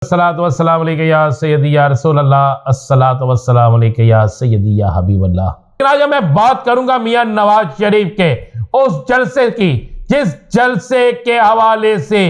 अस्सलातु वस्सलामु अलैका या सय्यदी या रसूल अल्लाह, अस्सलातु वस्सलामु अलैका या सय्यदी या हबीब अल्लाह। आज मैं बात करूंगा मियां नवाज शरीफ के उस जलसे की जिस जलसे के हवाले से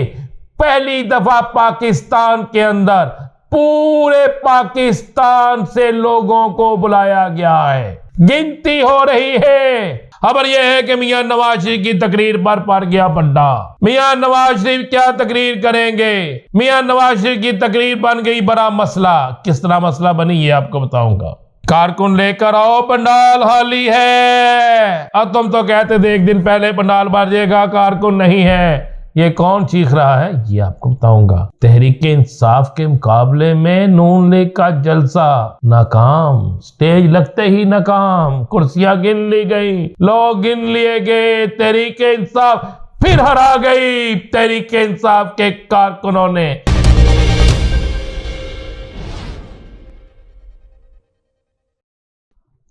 पहली दफा पाकिस्तान के अंदर पूरे पाकिस्तान से लोगों को बुलाया गया है। गिनती हो रही है। खबर यह है कि मियां नवाज शरीफ की तकरीर पर पड़ गया पड्डा। मियां नवाज शरीफ क्या तकरीर करेंगे? मियां नवाज शरीफ की तकरीर बन गई बड़ा मसला। किस तरह मसला बनी ये आपको बताऊंगा। कारकुन लेकर आओ, पंडाल खाली है। अब तुम तो कहते थे एक दिन पहले पंडाल भर जाएगा, कारकुन नहीं है। ये कौन चीख रहा है ये आपको बताऊंगा। तहरीक इंसाफ के मुकाबले में नून लीग का जलसा नाकाम, स्टेज लगते ही नाकाम, कुर्सियां गिन ली गई, लोग गिन लिए गए। तहरीक इंसाफ फिर हरा गई। तहरीक इंसाफ के कारकुनों ने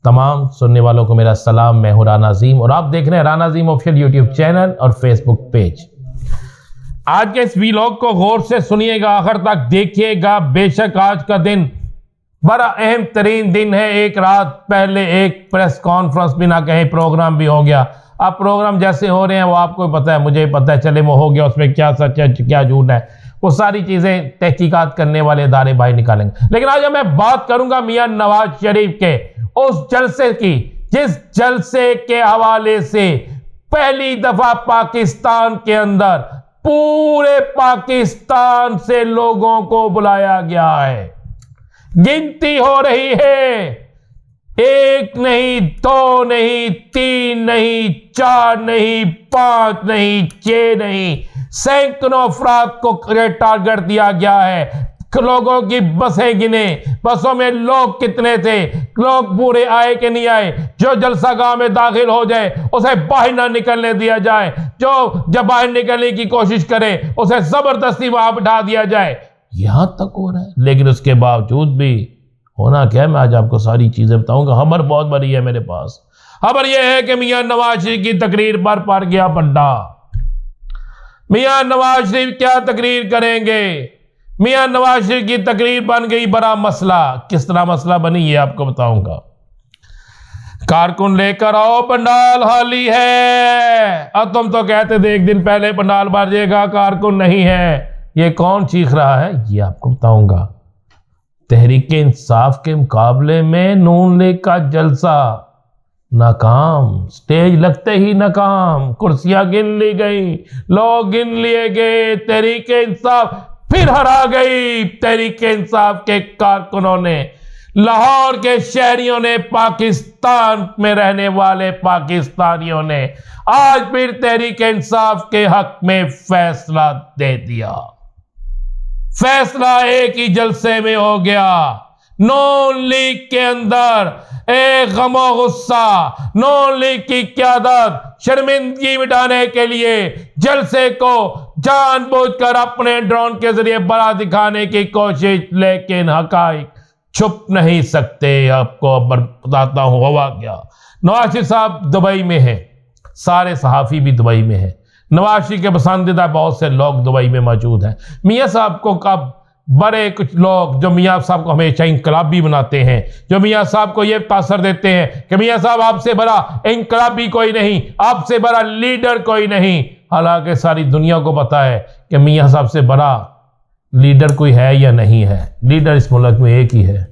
तमाम सुनने वालों को मेरा सलाम। मैं हूं राना अजीम और आप देख रहे हैं राना अजीम ऑफिशियल यूट्यूब चैनल और फेसबुक पेज। आज के इस वीलॉग को गौर से सुनिएगा, आखिर तक देखिएगा। बेशक आज का दिन बड़ा अहम तरीन दिन है। एक रात पहले एक प्रेस कॉन्फ्रेंस भी ना कहें, प्रोग्राम भी हो गया। अब प्रोग्राम जैसे हो रहे हैं वो आपको पता है, मुझे पता है, चले वो हो गया, उसमें क्या सच है क्या झूठ है वो सारी चीजें तहकीकात करने वाले इदारे भाई निकालेंगे। लेकिन आज मैं बात करूंगा मियां नवाज शरीफ के उस जलसे की जिस जलसे के हवाले से पहली दफा पाकिस्तान के अंदर पूरे पाकिस्तान से लोगों को बुलाया गया है। गिनती हो रही है। एक नहीं, दो नहीं, तीन नहीं, चार नहीं, पांच नहीं, छह नहीं, सैकड़ों अफराद को टारगेट दिया गया है। लोगों की बसें गिने, बसों में लोग कितने थे, लोग पूरे आए कि नहीं आए। जो जलसा गांव में दाखिल हो जाए उसे बाहर ना निकलने दिया जाए, जो जब बाहर निकलने की कोशिश करे उसे जबरदस्ती वहां बिठा दिया जाए। यहां तक हो रहा है। लेकिन उसके बावजूद भी होना क्या है, मैं आज आपको सारी चीजें बताऊंगा। खबर बहुत बड़ी है मेरे पास। खबर यह है कि मियां नवाज शरीफ की तकरीर पर पड़ गया पड्डा। मियां नवाज शरीफ क्या तकरीर करेंगे? मियां नवाज शरीफ की तकरीर बन गई बड़ा मसला। किस तरह मसला बनी ये आपको बताऊंगा। कारकुन लेकर आओ, पंडाल खाली है। अब तुम तो कहते थे एक दिन पहले पंडाल भर जाएगा, कारकुन नहीं है। ये कौन चीख रहा है ये आपको बताऊंगा। तहरीक इंसाफ के मुकाबले में नून लीग का जलसा नाकाम, स्टेज लगते ही नाकाम, कुर्सियां गिन ली गई, लोग गिन लिए गए। तहरीक इंसाफ फिर हरा गई। तहरीक इंसाफ के कारकुनों ने, लाहौर के शहरियों ने, पाकिस्तान में रहने वाले पाकिस्तानियों ने आज फिर तहरीक इंसाफ के हक में फैसला दे दिया। फैसला एक ही जलसे में हो गया। नून लीग के अंदर एक गमो गुस्सा, नून लीग की क़यादत शर्मिंदगी मिटाने के लिए जलसे को जानबूझकर अपने ड्रोन के जरिए बड़ा दिखाने की कोशिश, लेकिन हकाइक छुप नहीं सकते। आपको बताता हूं हुआ क्या। नवाज शरीफ साहब दुबई में है, सारे सहाफ़ी भी दुबई में है, नवाज शरीफ के पसंदीदा बहुत से लोग दुबई में मौजूद हैं। मियाँ साहब को कब बड़े कुछ लोग जो मियाँ साहब को हमेशा इनकलाबी बनाते हैं, जो मियाँ साहब को ये तासर देते हैं कि मियाँ साहब आपसे बड़ा इनकलाबी कोई नहीं, आपसे बड़ा लीडर कोई नहीं। हालांकि सारी दुनिया को पता है कि मियाँ साहब से बड़ा लीडर कोई है या नहीं है। लीडर इस मुल्क में एक ही है,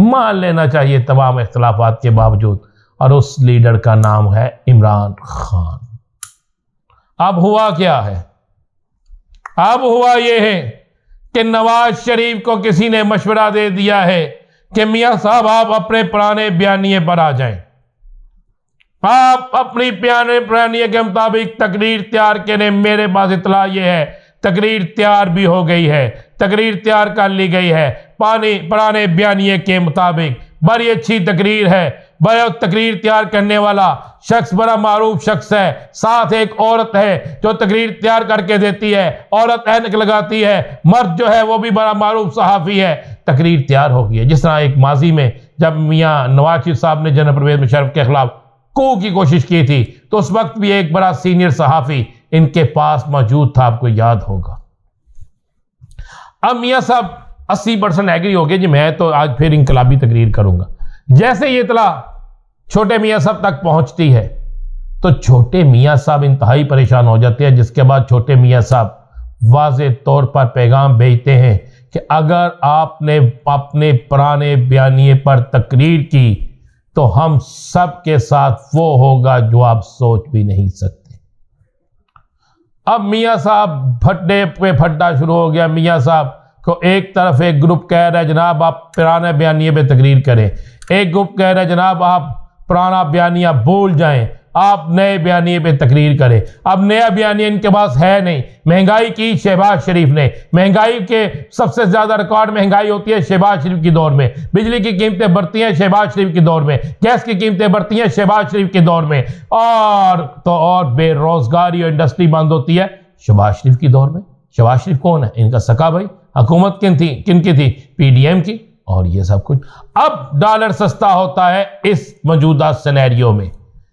मान लेना चाहिए तमाम इख्तलाफात के बावजूद, और उस लीडर का नाम है इमरान खान। अब हुआ क्या है? अब हुआ यह है कि नवाज शरीफ को किसी ने मशवरा दे दिया है कि मियां साहब आप अपने पुराने बयानिए पर आ जाएं। आप अपनी बयानिए के मुताबिक तकरीर तैयार करें। मेरे पास इतला यह है तकरीर तैयार भी हो गई है, तकरीर तैयार कर ली गई है पुराने बयानिए के मुताबिक। बड़ी अच्छी तकरीर है। बड़ा तकरीर तैयार करने वाला शख्स बड़ा मारूफ शख्स है। साथ एक औरत है जो तकरीर तैयार करके देती है। औरत ऐनक लगाती है। मर्द जो है वो भी बड़ा मारूफ सहाफ़ी है। तकरीर तैयार हो गई है। जिस तरह एक माजी में जब मियाँ नवाज शरीफ साहब ने जनरल परवेज मुशर्रफ के खिलाफ कू की कोशिश की थी तो उस वक्त भी एक बड़ा सीनियर सहाफ़ी इनके पास मौजूद था, आपको याद होगा। अब मियाँ साहब 80% एग्री हो गए जी, मैं तो आज फिर इंकलाबी तकरीर करूंगा। जैसे ये इतला छोटे मियाँ साहब तक पहुंचती है तो छोटे मियाँ साहब इंतहाई परेशान हो जाते हैं, जिसके बाद छोटे मियाँ साहब वाज़े तौर पर पैगाम भेजते हैं कि अगर आपने अपने पुराने बयानिए पर तकरीर की तो हम सब के साथ वो होगा जो आप सोच भी नहीं सकते। अब मियाँ साहब फड्डे पे फड्डा शुरू हो गया। मियाँ साहब को एक तरफ एक ग्रुप कह रहा है जनाब आप पुराने बयानिए पे तकरीर करें, एक ग्रुप कह रहा है जनाब आप पुराना बयानिया भूल जाएं, आप नए बयानिए पे तकरीर करें। अब नया बयानिया इनके पास है नहीं। महंगाई की शहबाज शरीफ ने, महंगाई के सबसे ज्यादा रिकॉर्ड महंगाई होती है शहबाज शरीफ के दौर में, बिजली की कीमतें बढ़ती हैं शहबाज शरीफ के दौर में, गैस की कीमतें बढ़ती हैं शहबाज शरीफ के दौर में, और बेरोजगारी और इंडस्ट्री बंद होती है शहबाज शरीफ के दौर में। शहबाज शरीफ कौन है? इनका सका भाई। हुकूमत किन की थी? पीडीएम की। और ये सब कुछ। अब डॉलर सस्ता होता है इस मौजूदा सिनेरियो में,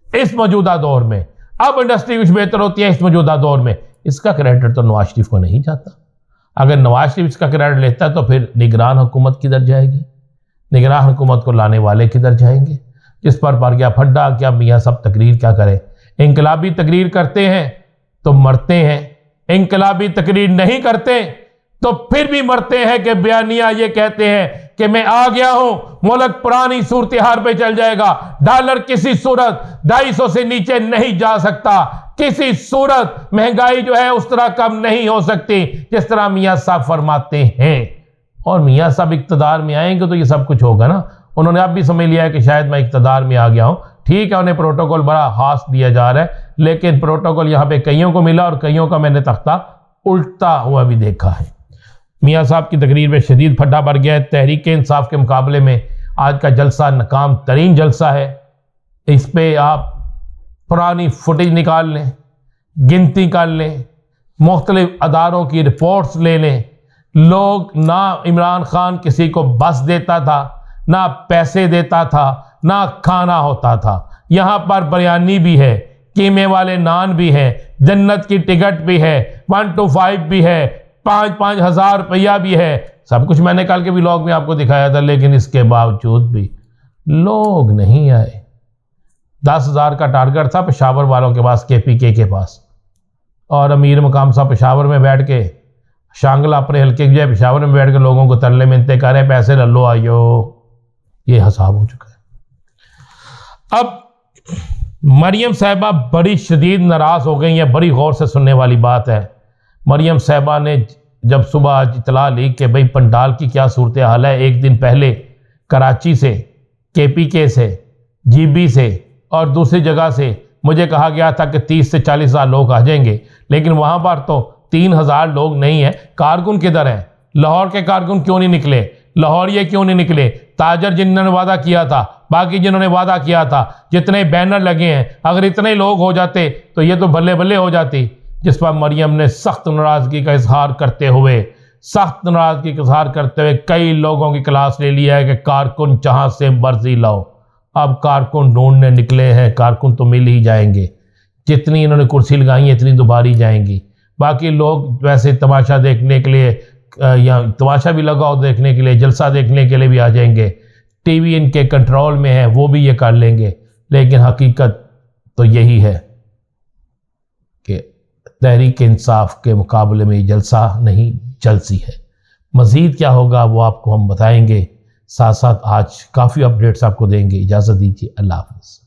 इस मौजूदा दौर में। अब इंडस्ट्री कुछ बेहतर होती है इस मौजूदा दौर में। इसका क्रेडिट तो नवाज शरीफ को नहीं जाता। अगर नवाज शरीफ इसका क्रेडिट लेता है तो फिर निगरान हुकूमत किधर जाएगी? निगरान हुकूमत को लाने वाले किधर जाएंगे? जिस पर पड़ गया फड्डा। क्या मियाँ सब तकरीर क्या करें? इंकलाबी तकरीर करते हैं तो मरते हैं, इंकलाबी तकरीर नहीं करते तो फिर भी मरते हैं। कि बयानिया ये कहते हैं कि मैं आ गया हूं, मुल्क पुरानी सूरत हाल पे चल जाएगा, डॉलर किसी सूरत 250 से नीचे नहीं जा सकता, किसी सूरत महंगाई जो है उस तरह कम नहीं हो सकती जिस तरह मियाँ साहब फरमाते हैं। और मियाँ साहब इक्तदार में आएंगे तो ये सब कुछ होगा ना। उन्होंने अब भी समझ लिया है कि शायद मैं इक्तदार में आ गया हूं। ठीक है, उन्हें प्रोटोकॉल बड़ा खास दिया जा रहा है, लेकिन प्रोटोकॉल यहां पे कईयों को मिला और कईयों का मैंने तख्ता उल्टा हुआ भी देखा है। मियाँ साहब की तकरीर में शदीद फड्डा बढ़ गया है। तहरीक इंसाफ के मुकाबले में आज का जलसा नाकाम तरीन जलसा है। इस पे आप पुरानी फुटेज निकाल लें, गिनती कर लें, मुख्तलिफ अदारों की रिपोर्ट्स ले लें। लोग ना इमरान खान किसी को बस देता था, ना पैसे देता था, ना खाना होता था। यहाँ पर बयानी भी है, कीमे वाले नान भी है, जन्नत की टिकट भी है, 1 to 5 भी है, 5-5 हज़ार रुपया भी है। सब कुछ मैंने कल के व्लॉग में आपको दिखाया था, लेकिन इसके बावजूद भी लोग नहीं आए। 10,000 का टारगेट था पेशावर वालों के पास, केपीके के पास, और अमीर मकाम साहब पेशावर में बैठ के शांगला अपने हल्के की पेशावर में बैठ के लोगों को तरले मिनते कर रहे, पैसे ले लो आइयो। ये हिसाब हो चुका है। अब मरियम साहिबा बड़ी शदीद नाराज हो गई है। बड़ी गौर से सुनने वाली बात है। मरियम साहिबा ने जब सुबह आज इतला ली कि भाई पंडाल की क्या सूरत हाल है, एक दिन पहले कराची से, केपीके से, जीबी से और दूसरी जगह से मुझे कहा गया था कि 30 से 40 हज़ार लोग आ जाएंगे, लेकिन वहाँ पर तो 3,000 लोग नहीं हैं। कारकुन किधर हैं? लाहौर के कारकुन क्यों नहीं निकले? लाहौरिये क्यों नहीं निकले? ताजर जिन्होंने वादा किया था, बाकी जिन्होंने वादा किया था, जितने बैनर लगे हैं, अगर इतने लोग हो जाते तो ये तो बल्ले बल्ले हो जाती। जिस पर मरियम ने सख्त नाराजगी का इजहार करते हुए कई लोगों की क्लास ले लिया है कि कारकुन जहां से मर्जी लाओ। अब कारकुन ढूंढने निकले हैं, कारकुन तो मिल ही जाएंगे। जितनी इन्होंने कुर्सी लगाई है इतनी दोबारी जाएंगी। बाकी लोग वैसे तमाशा देखने के लिए, या तमाशा भी लगाओ देखने के लिए, जलसा देखने के लिए भी आ जाएंगे। टीवी इनके कंट्रोल में है, वो भी ये कर लेंगे। लेकिन हकीकत तो यही है कि तहरीक इंसाफ के मुकाबले में जलसा नहीं, जलसी है। मज़ीद क्या होगा वो आपको हम बताएंगे, साथ साथ आज काफ़ी अपडेट्स आपको देंगे। इजाज़त दीजिए, अल्लाह हाफ़िज़।